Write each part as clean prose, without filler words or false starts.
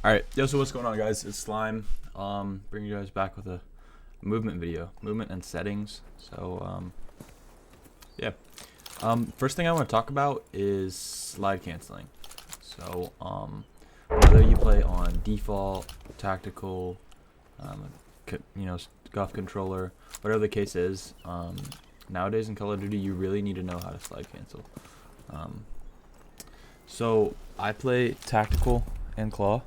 Alright, yo, so what's going on, guys? It's Slime. Bringing you guys back with a movement video. Movement and settings. So, yeah. First thing I want to talk about is slide canceling. So, whether you play on default, tactical, scuff controller, whatever the case is, nowadays in Call of Duty, you really need to know how to slide cancel. So, I play tactical and claw.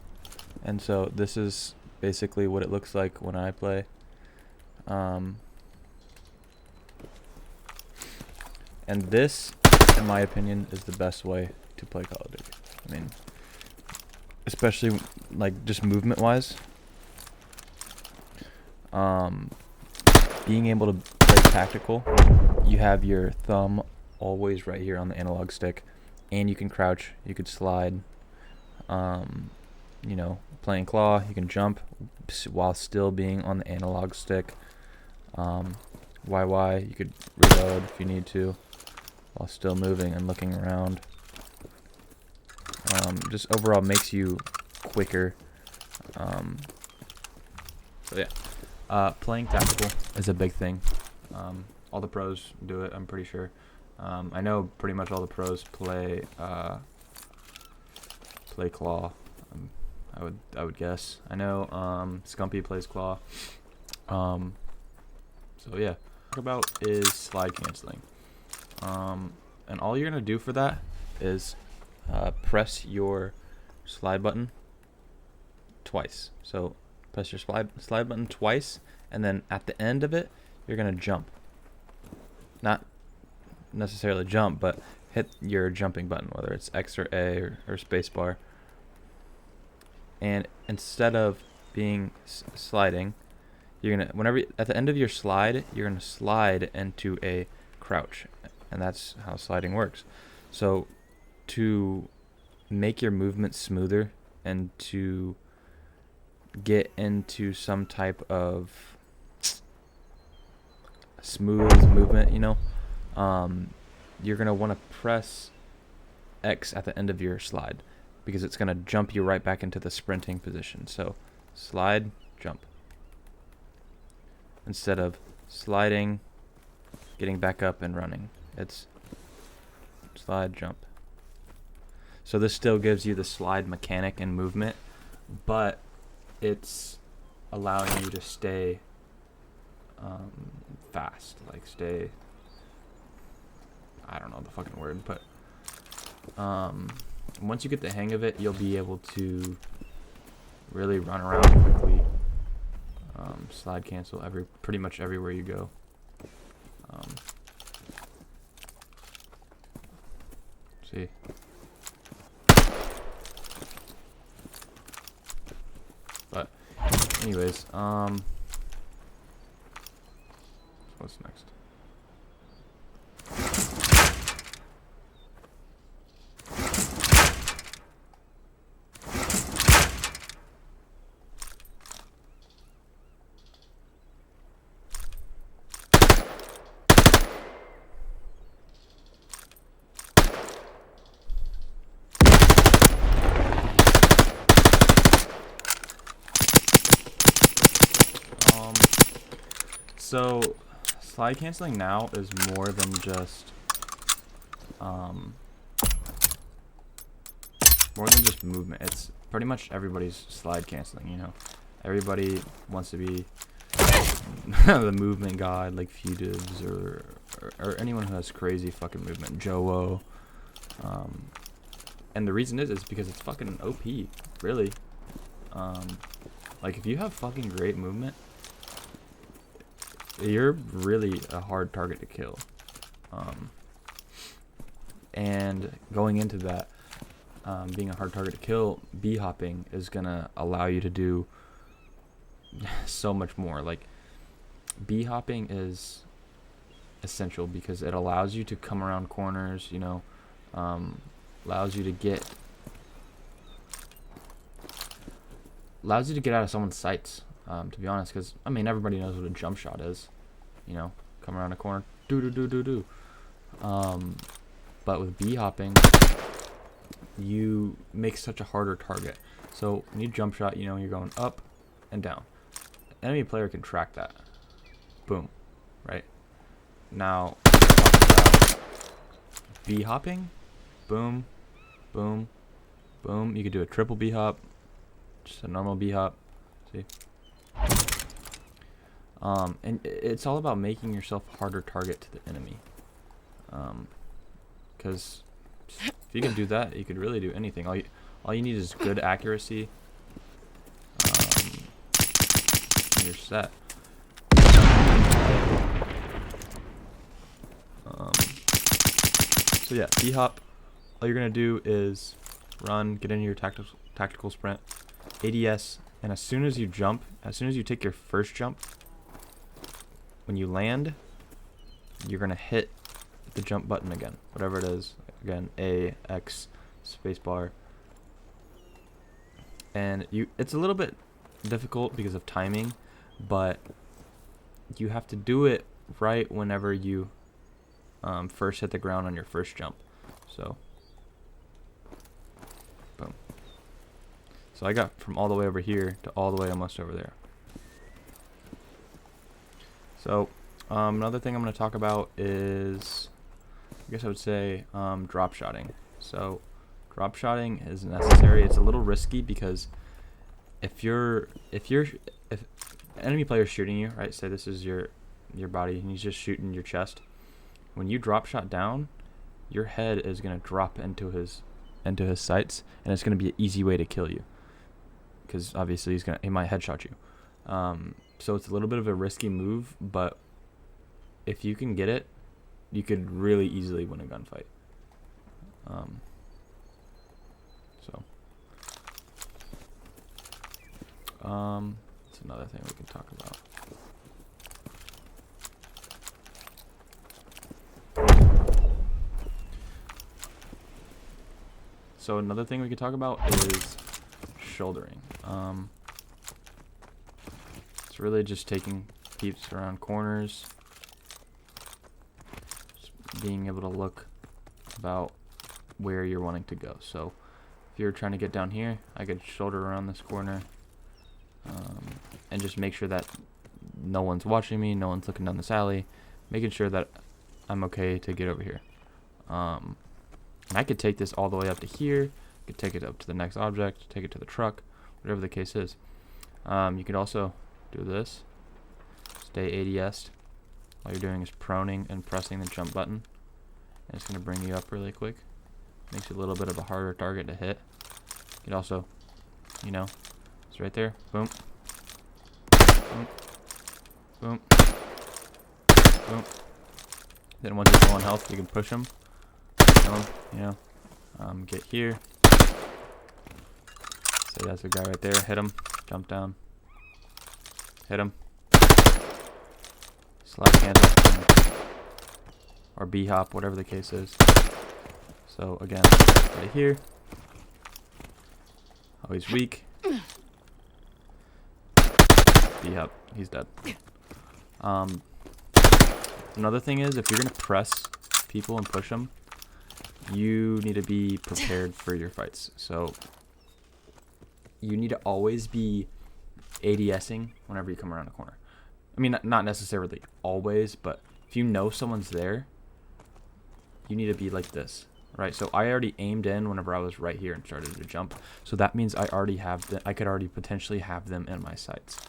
And so this is basically what it looks like when I play. And this, in my opinion, is the best way to play Call of Duty. I mean, especially like just movement wise. Being able to play tactical, you have your thumb always right here on the analog stick, and you can crouch, you could slide. Playing claw, you can jump while still being on the analog stick. YY, you could reload if you need to while still moving and looking around. Just overall makes you quicker. So yeah, playing tactical is a big thing. All the pros do it, I'm pretty sure. I know pretty much all the pros play claw. I would guess. I know Scumpy plays claw. So yeah, talk about is slide canceling. And all you're gonna do for that is press your slide button twice. So press your slide button twice, and then at the end of it, you're gonna jump. Not necessarily jump, but hit your jumping button, whether it's X or A or space bar. And instead of being sliding, you're gonna at the end of your slide, you're gonna slide into a crouch, and that's how sliding works. So to make your movement smoother and to get into some type of smooth movement, you're gonna want to press X at the end of your slide, because it's going to jump you right back into the sprinting position. So slide, jump. Instead of sliding, getting back up and running. It's slide, jump. So this still gives you the slide mechanic and movement, but it's allowing you to stay fast. Like stay, I don't know the fucking word, but once you get the hang of it, you'll be able to really run around quickly. Slide cancel pretty much everywhere you go. See. But anyways, what's next? So slide canceling now is more than just movement. It's pretty much everybody's slide canceling, Everybody wants to be the movement god, like Fugitives or anyone who has crazy fucking movement, Joe. And the reason is because it's fucking OP, really. Like if you have fucking great movement, you're really a hard target to kill. And going into that, being a hard target to kill, bhopping is gonna allow you to do so much more. Like bhopping is essential because it allows you to come around corners, allows you to get out of someone's sights. To be honest, because everybody knows what a jump shot is, come around a corner, do. But with bhopping, you make such a harder target. So when you jump shot, you know, you're going up and down. The enemy player can track that. Boom. Right? Now, talk about b-hopping. Boom, boom, boom. You could do a triple b-hop, just a normal b-hop. See? And it's all about making yourself a harder target to the enemy. Because if you can do that, you could really do anything. All you need is good accuracy. And you're set. So yeah, b-hop. All you're gonna do is run, get into your tactical sprint, ADS, and as soon as you jump, as soon as you take your first jump, when you land, you're gonna hit the jump button again, whatever it is. Again, A, X, spacebar. And it's a little bit difficult because of timing, but you have to do it right whenever you first hit the ground on your first jump. So, boom. So I got from all the way over here to all the way almost over there. So, another thing I'm going to talk about is, I guess I would say, drop shotting. So, drop shotting is necessary. It's a little risky because if enemy player is shooting you, right? Say this is your body and he's just shooting your chest. When you drop shot down, your head is going to drop into his sights, and it's going to be an easy way to kill you. Because obviously he might headshot you. So it's a little bit of a risky move, but if you can get it, you could really easily win a gunfight. That's another thing we can talk about. So another thing we could talk about is shouldering. It's really just taking peeps around corners, just being able to look about where you're wanting to go. So if you're trying to get down here, I could shoulder around this corner, and just make sure that no one's watching me, no one's looking down this alley, making sure that I'm okay to get over here. And I could take this all the way up to here, could take it up to the next object, take it to the truck, whatever the case is. You could also do this, stay ADS'd. All you're doing is proning and pressing the jump button, and it's going to bring you up really quick. Makes it a little bit of a harder target to hit. You could also, you know, it's right there, boom, boom, boom, boom. Then once he's low on health, you can push him, you know, get here. Say that's the guy right there, hit him, jump down, hit him, slide cancel, or b-hop, whatever the case is. So again, right here. Oh, he's weak. B-hop, he's dead. Another thing is, if you're gonna press people and push them, you need to be prepared for your fights. So you need to always be ADSing whenever you come around a corner. I mean, not necessarily always, but if you know someone's there, you need to be like this, right? So I already aimed in whenever I was right here and started to jump. So that means I already have I could already potentially have them in my sights.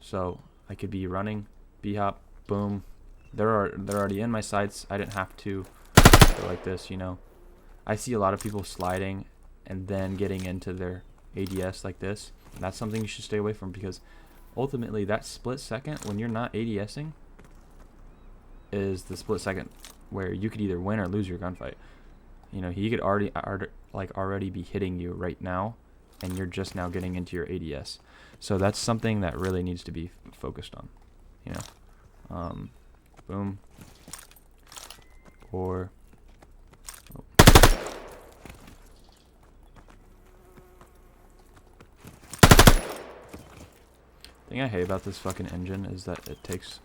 So I could be running, b-hop, boom. They're already in my sights. I didn't have to go like this, you know. I see a lot of people sliding and then getting into their ADS like this. And that's something you should stay away from, because ultimately that split second when you're not ADSing is the split second where you could either win or lose your gunfight. You know, he could already be hitting you right now, and you're just now getting into your ADS. So that's something that really needs to be focused on, you know. Boom. Or thing I hate about this fucking engine is that it takes,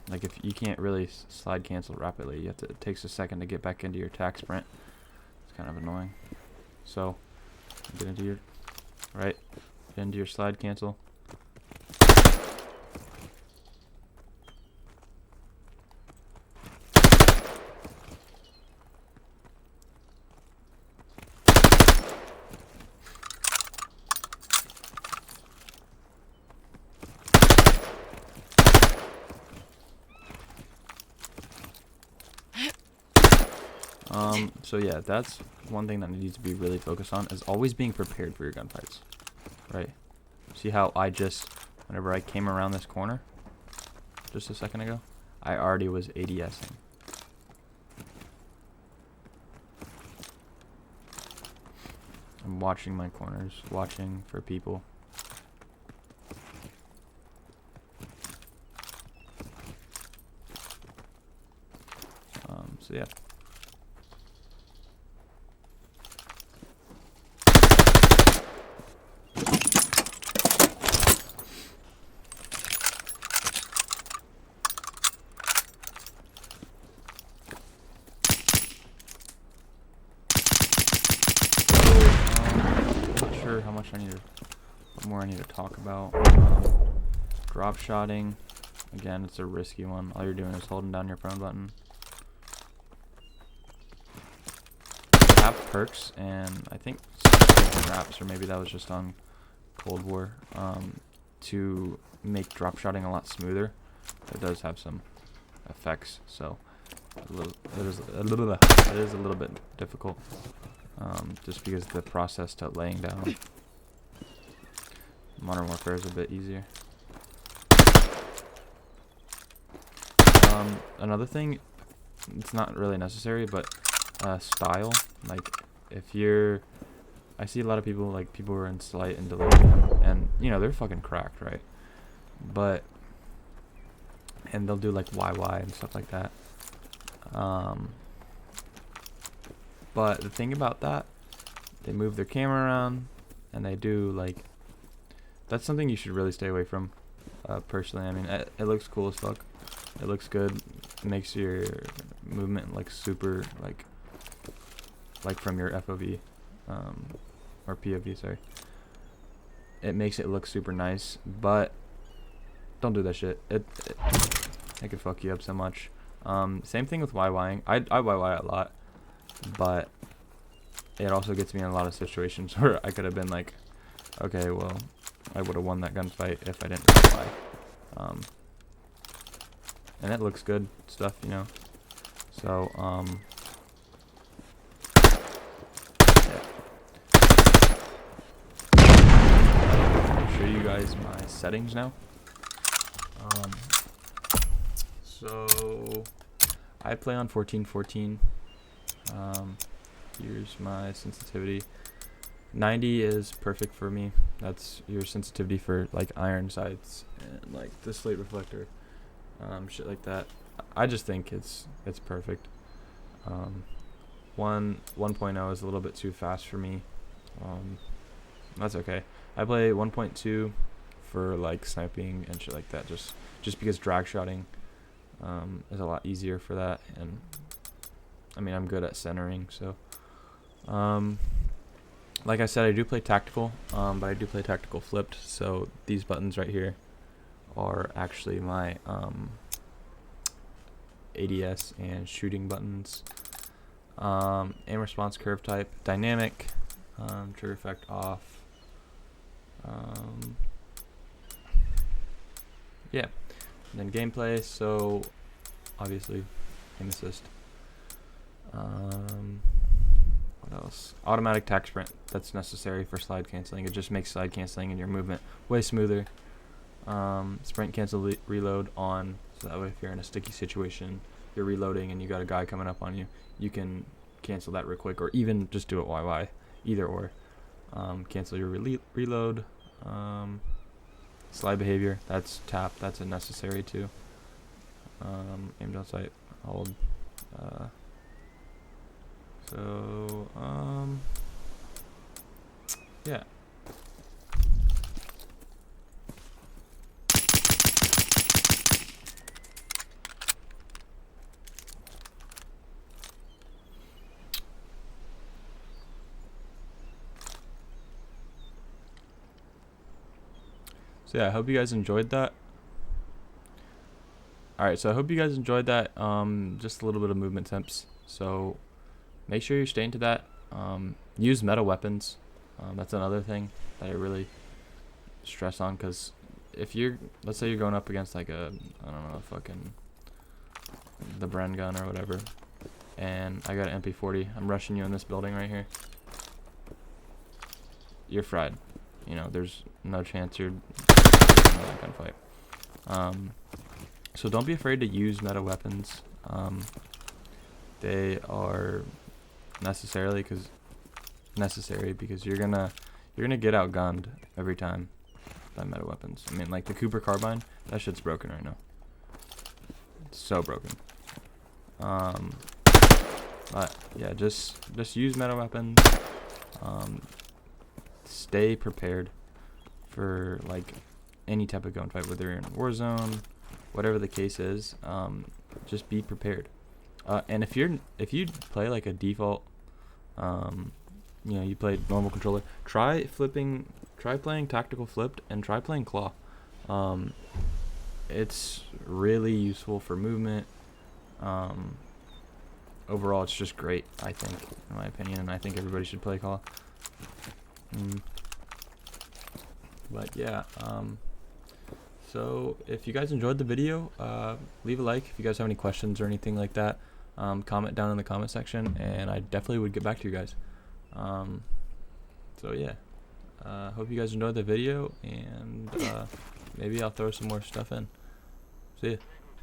like, if you can't really slide cancel rapidly, it takes a second to get back into your tac sprint. It's kind of annoying. So get into your right, get into your slide cancel. So yeah, that's one thing that needs to be really focused on, is always being prepared for your gunfights, right? See how whenever I came around this corner just a second ago, I already was ADSing. I'm watching my corners, watching for people. So yeah. How much what more I need to talk about. Drop shotting, again, it's a risky one. All you're doing is holding down your prone button. I have perks, and I think traps, or maybe that was just on Cold War, to make drop shotting a lot smoother. It does have some effects, so it is a little bit difficult. Just because the process to laying down. Modern Warfare is a bit easier. Another thing, it's not really necessary, but style. Like, I see a lot of people, like people who are in Slight and Delirium, and you know, they're fucking cracked, right? And they'll do like YY and stuff like that. But the thing about that, they move their camera around, and they do like, that's something you should really stay away from. Personally, I mean, it looks cool as fuck. It looks good. It makes your movement like super like from your FOV, or POV, sorry. It makes it look super nice, but don't do that shit. It could fuck you up so much. Same thing with YYing. I YY a lot, but it also gets me in a lot of situations where I could have been like, okay, well, I would have won that gunfight if I didn't YY. And it looks good stuff, you know. So, yeah. I'll show you guys my settings now. So I play on 1414. Here's my sensitivity. 90 is perfect for me. That's your sensitivity for like iron sights and like the slate reflector, shit like that. I just think it's perfect. 1.0 is a little bit too fast for me. That's okay. I play 1.2 for like sniping and shit like that, just because drag shotting is a lot easier for that, and I mean, I'm good at centering, so like I said, I do play tactical, but I do play tactical flipped, so these buttons right here are actually my ADS and shooting buttons. Aim response curve type, dynamic, trigger effect off. Yeah, and then gameplay, so obviously aim assist. What else? Automatic tac sprint, that's necessary for slide canceling. It just makes slide canceling and your movement way smoother. Sprint cancel reload on, so that way if you're in a sticky situation, you're reloading and you got a guy coming up on you, you can cancel that real quick, or even just do it YY, either or. Cancel your reload. Slide behavior, that's tap, that's a necessary too. Aim down sight, hold. Yeah. So yeah, I hope you guys enjoyed that. Alright, so I hope you guys enjoyed that. Just a little bit of movement tips. So make sure you're staying to that. Use meta weapons. That's another thing that I really stress on, because if you're, let's say you're going up against like a, I don't know, fucking the Bren gun or whatever, and I got an MP40, I'm rushing you in this building right here, you're fried. You know, there's no chance you're in that gunfight. So don't be afraid to use meta weapons. They are necessary because you're gonna get outgunned every time by meta weapons. I mean, like the Cooper carbine, that shit's broken right now. It's so broken. But yeah, just use meta weapons. Stay prepared for like any type of gunfight, whether you're in Warzone, whatever the case is. Just be prepared. And if you play like a default, you know, you play normal controller, try playing tactical flipped, and try playing claw. It's really useful for movement. Overall, it's just great, I think, in my opinion, and I think everybody should play claw. But yeah, so if you guys enjoyed the video, leave a like. If you guys have any questions or anything like that, comment down in the comment section, and I definitely would get back to you guys. So yeah, hope you guys enjoyed the video, and maybe I'll throw some more stuff in. See ya.